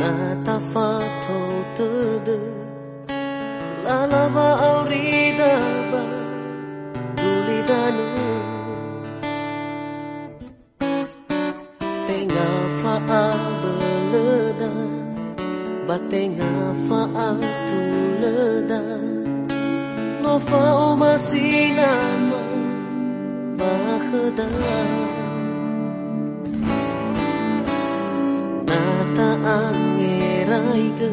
Natafato tede lalaba auridaba gulidanu tenga faa beleda batenga faa tuleda no fao masinama baheda nata angeraiga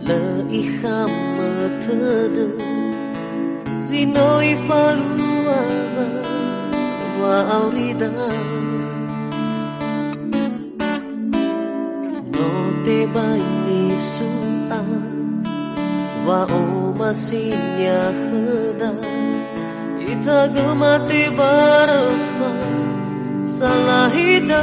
le iham metede zinoi falua wa aurida no te baini sua wa o masinya heda ita gemate barafa salahida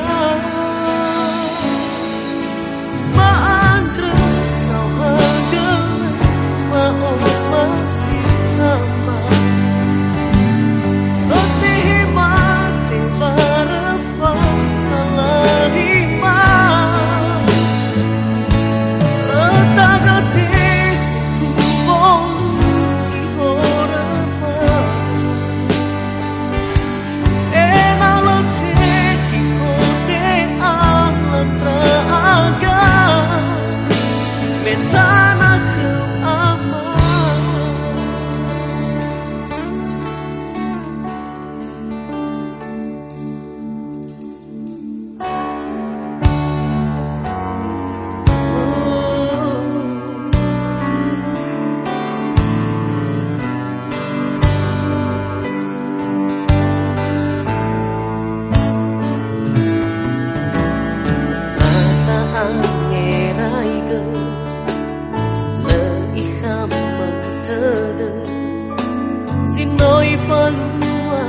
Noi falua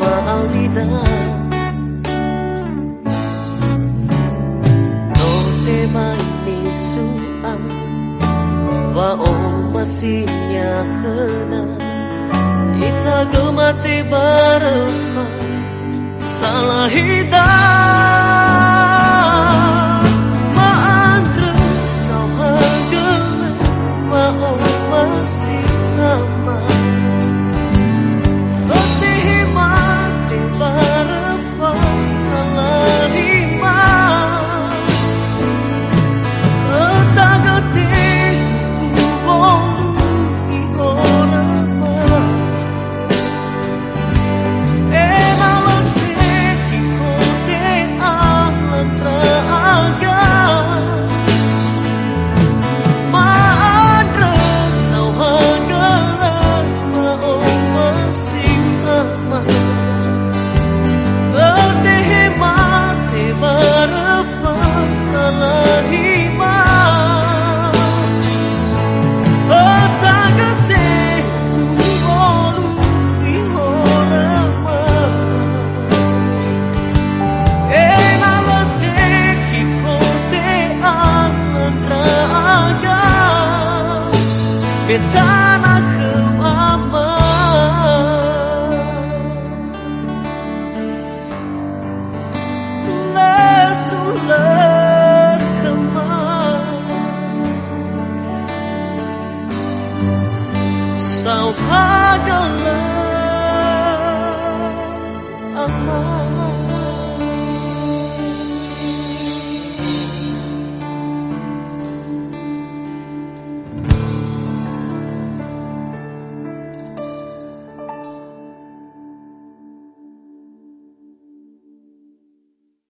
wa aurida no te baini sua wa o masinya hena ita gemate barafa salahida maandre sauhaga wa o masinama Betana kemama lesulah kema sauhagala